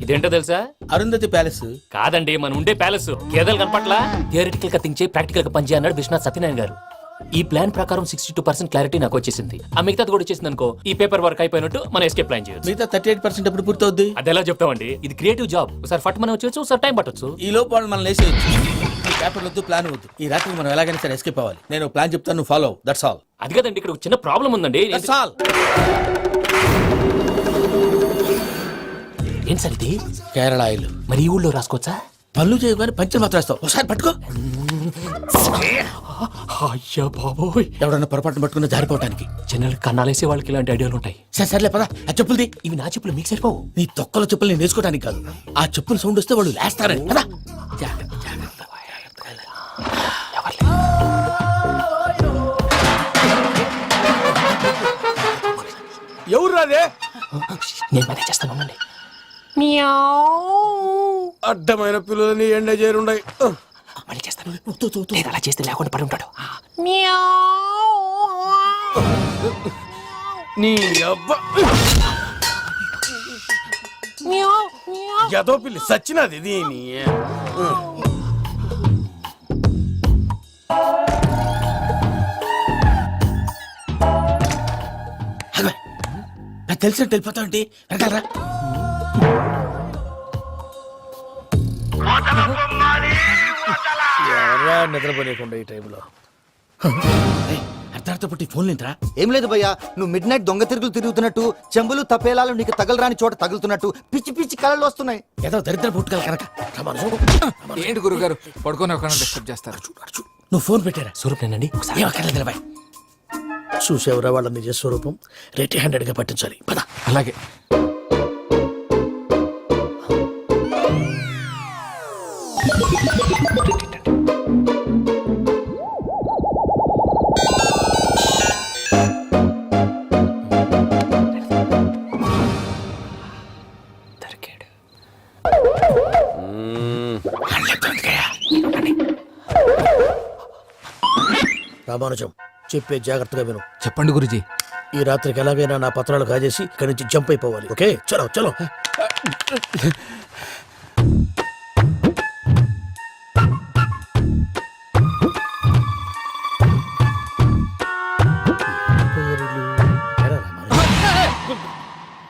ఇదేంటో తెలుసా? అరుంధతి ప్యాలెస్ కాదండి, మన ఉండే ప్యాలెస్. గేదెలు కనపట్లా? థియరిటికల్ గా థింక్ చేయి, ప్రాక్టికల్ గా పనిచేయ అన్నాడు విశ్వనాథ్ సత్యనారాయణ గారు. ఈ ప్లాన్ ప్రకారం 62% క్లారిటీ నాకు వచ్చేసింది. ఆ మిగతాది కూడా వచ్చేసింది అనుకో, ఈ పేపర్ వర్క్ అయిపోయినట్టు మనం ఎస్కేప్ ప్లాన్ చేయొచ్చు. మిగతా 38% ఎప్పుడు పూర్తవుద్ది? అది ఎలా చెప్తామండి? ఇది క్రియేటివ్ జాబ్. ఒకసారి ఫట్ మనం వచ్చేయచ్చు, ఒకసారి టైం పట్టొచ్చు. ఈ లోపు వాళ్ళు మనం లేసేయచ్చు. ఈ పేపర్ వద్దు, ప్లాన్ వద్దు. ఈ రాత్రికి మనం ఎలాగైనా సరే ఎస్కేప్ అవ్వాలి. నేను ప్లాన్ చెప్తాను, నువ్వు ఫాలో. That's all. అది కదండి, ఇక్కడ ఒక చిన్న ప్రాబ్లం ఉందండి. That's all. ఏం సార్ ఇది? కేరళ ఆయిల్. మరి ఈ ఊళ్ళో రాసుకోవచ్చా? పనులు చేయగానే పంచర్ మాత్రం వేస్తావు. ఒకసారి పట్టుకో. అయ్యా బాబోయ్, ఎవడన్నా పొరపాటున పట్టుకున్న జారిపోవటానికి. జనరల్ కన్నాలేసే వాళ్ళకి ఇలాంటి ఐడియాలు ఉంటాయి. సర్లే పదా. ఆ చెప్పులది. ఇవి నా చెప్పులు, మీకు సరిపోవు. నీ తొక్కల చెప్పులు నేను వేసుకోవడానికి కాదు, ఆ చెప్పులు సౌండ్ వస్తే వాళ్ళు లేస్తారని కదా. ఎవరు రాదే? నేను మేనేజ్ చేస్తాను, ఉండండి. అడ్డమైన పిల్లలని ఎండ చేరుండయి. మళ్ళీ చేస్తాను. లేదు, అలా చేస్తే లేకుండా పడి ఉంటాడు. నీ అబ్బా ఎదో పిల్లి సచ్చినది దీని. నాకు తెలిసినట్టు వెళ్ళిపోతావు ఏంటి? వెనకాలరా. ఎవరా నిద్రపోలేకుండా ఈ టైంలో? అర్ధార్థ పుట్టి ఫోన్ లేంట్రా. ఏం లేదు భయ్యా, నువ్వు మిడ్ నైట్ దొంగ తిరుగులు తిరుగుతున్నట్టు, చెంబులు తపేలాలు నీకు తగలరాని చోట తగులుతున్నట్టు పిచ్చి పిచ్చి కళలు వస్తున్నాయి. ఏదో దరిద్ర పుట్టుకల కనుక. ఏంటి గురుగారు పడుకొని ఒక డిస్టర్బ్ చేస్తారు? నువ్వు ఫోన్ పెట్టారా? స్వరూప్ నేనండి. ఏం అక్కర్లేదు నిలబాయ్. చూసేవరా వాళ్ళ నిజ స్వరూపం. రెట్టి హ్యాండెడ్ గా పట్టించాలి. పద. అలాగే. రామానుజం, చెప్పే జాగ్రత్తగా విను. చెప్పండి గురుజీ. ఈ రాత్రికి ఎలాగైనా నా పత్రాలు కాజేసి ఇక్కడి నుంచి జంప్ అయిపోవాలి. ఓకే, చలో చలో.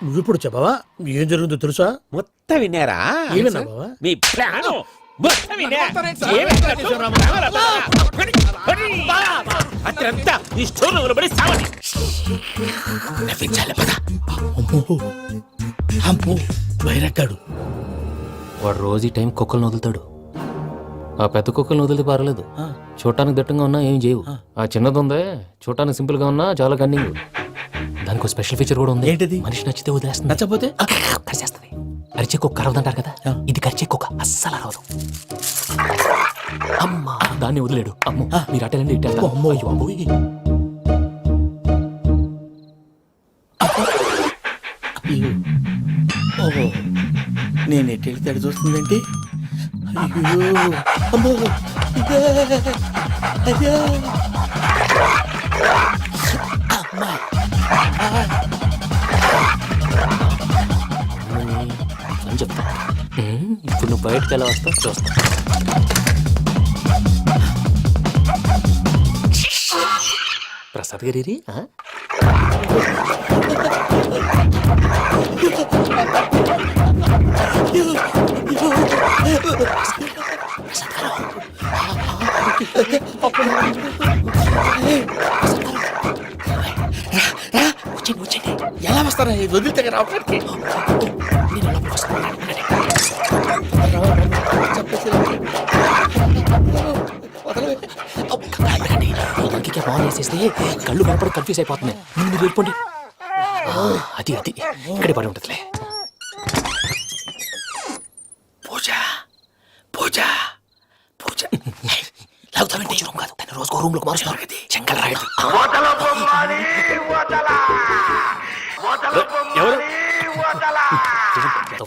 నువ్విప్పుడు చెప్పవా ఏం జరుగుతుందో తెలుసా? మొత్తం విన్నారా? ఏమన్నా బావా? మీ ప్లాను మొత్తం విన్నా? అత్రంతా ఈ స్టోర్లో పడి సావని. నవ్వించాలి, పద. అమ్మో అమ్మో, వైరక్కాడు. వాడు రోజు ఈ టైం కుక్కలను వదులుతాడు. ఆ పెద్ద కుక్కలను వదిలితే పర్లేదు, చూడటానికి దట్టంగా ఉన్నా ఏం చేయవు. ఆ చిన్నది ఉందే, చూడటానికి సింపుల్ గా ఉన్నా చాలా కన్నింగ్. దానికి ఒక స్పెషల్ ఫీచర్ కూడా ఉంది. ఏంటిది? మనిషి నచ్చితే వదిలేస్తుంది, నచ్చపోతే కరిచేస్తుంది. అరిచే కుక్క అరవదంటారు కదా, ఇది కరిచే కుక్క అస్సలు అరవదు. అమ్మా, దాన్ని వదిలేడు. అమ్మో, మీరు అటెండి ఇటు వెళ్తారు. అమ్మో అయ్యో అమ్మో. ఓహో, నేను ఎటు వెళ్తాడు చూస్తుందంటే. అయ్యో అమ్మో, అయ్యో అమ్మా. అని చెప్తా. ఇప్పుడు నువ్వు బయటకు ఎలా వస్తావు చూస్తా. ప్రసాద్ గారి వచ్చండి. ఎలా వస్తారా? వదిలితే రావడానికి. బాగా వేసేస్తే కళ్ళు కనపడి కన్ఫ్యూజ్ అయిపోతున్నాయి. మీరు వెళ్ళిపోండి. అది అది ఇక్కడే పడి ఉంటుందిలే. పూజ పూజ పూజ. లాగుతామంటే రూమ్ కాదు, తను రోజుకో రూమ్ లోకి మారుస్తున్నారు కదా. చెంగల్ రాయడు.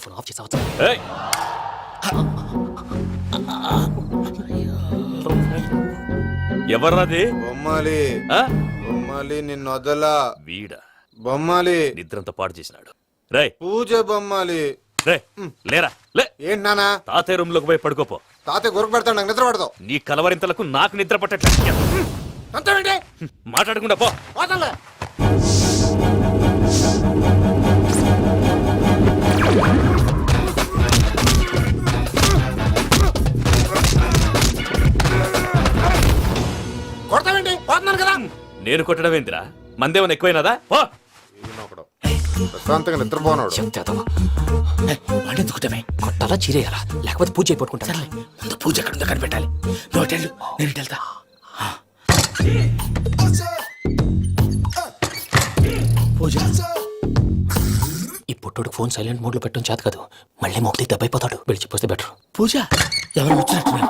ఫోన్ ఆఫ్ చేసావచ్చు. ఎవర్రాది? బొమ్మాలి బొమ్మాలి నిన్ను వదలా. వీడా బొమ్మాలి నిద్రంతా పాడు చేసినాడు. రై పూజ బొమ్మాలి. రే లేరా లే ఏంటి నానా తాతయ్య రూమ్ లోకి పోయి పడుకోపో. తాతయ్య గురకు పెడతాడు నాకు నిద్ర పడతావు నీ కలవరింతలకు నాకు నిద్ర పట్టట్లేదు. అంతేంటి మాట్లాడకుండా పో. పోతాలే కొడతావేంటి పోతున్నాను కదా నేను కొట్టడం ఏందిరా? మందేమన్నా ఎక్కువైనదా? పో. ప్రశాంతంగా నిద్రపోనాడు వాడెందుకుంటామే కొట్టాలా చీరేయాలా లేకపోతే పూజ అయిపోట్టుకుంటా. సర్లే ముందు పూజ ఎక్కడ ఉందో కనిపెట్టాలి. నువ్వు అటెళ్ళు, నేను ఇటు వెళ్తా. పూజ ఈ పుట్టోడు ఫోన్ సైలెంట్ మోడ్ లో పెట్టడం చేత కాదు. మళ్ళీ మొక్కి దెబ్బైపోతాడు. వెళ్ళిపోతే బెటర్. పూజ ఎవరు వచ్చినట్టున్నారు?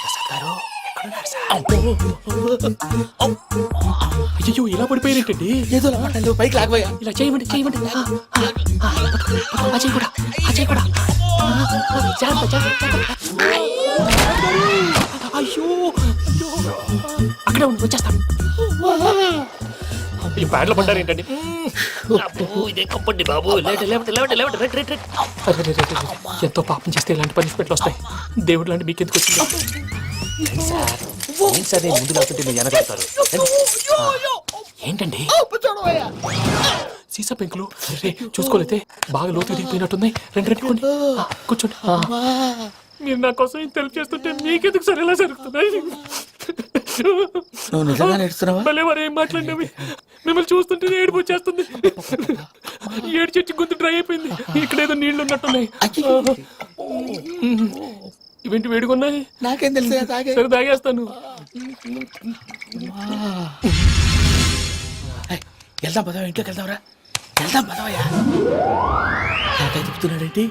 ప్రసాద్ గారు ఎక్కడున్నారు సార్? అయ్యో ఇలా పడిపోయినట్టండి. ఏదో మాట్లాడలేదు, పైకి లాగబోయా. ఇలా చేయమండి చేయమండి. అజయ్ కూడా అజయ్ కూడా. జాగ్రత్త, జాగ్రత్త, జాగ్రత్త. అయ్యో అయ్యో. అక్కడే ఉండి వచ్చేస్తాను. ఈ బ్యాడ్లో పడ్డారు ఏంటండి? ఇదే కప్పండి బాబు. ఎంతో పాపం చేస్తే ఇలాంటి పనిష్మెంట్లు వస్తాయి. దేవుడు లాంటి మీకు ఎందుకు వచ్చింది సార్? ఏం సార్ నేను ముందు లేకుంటే మీరు వెనకాడతారు. ఏంటండి సీసా పెంకులు? చూసుకోలేతే బాగా లోతు దిగిపోయినట్టున్నాయి. రెండు కూర్చోండి. మీరు నా కోసం ఇంత హెల్ప్ చేస్తుంటే మీకెందుకు సరే ఎలా జరుగుతున్నాయి? నువ్వు నిజంగా నేర్చుతున్నావా? భలే వారు ఏం మాట్లాడినవి. మిమ్మల్ని చూస్తుంటే ఏడుపు వచ్చేస్తుంది. ఏడు చెట్టు గొంతు డ్రై అయిపోయింది. ఇక్కడ ఏదో నీళ్లు ఉన్నట్టున్నాయి. ఇవేంటి వేడుకున్నాయి? నాకేం తెలుసు, తాగే. సరే తాగేస్తాను. వెళ్దాం పదవా, ఇంట్లోకి వెళ్దాంరా. వెళ్దాం పదవయ్యా. నాకై చెప్తున్నాడేంటి?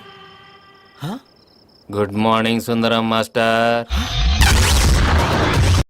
గుడ్ మార్నింగ్ సుందరం మాస్టర్.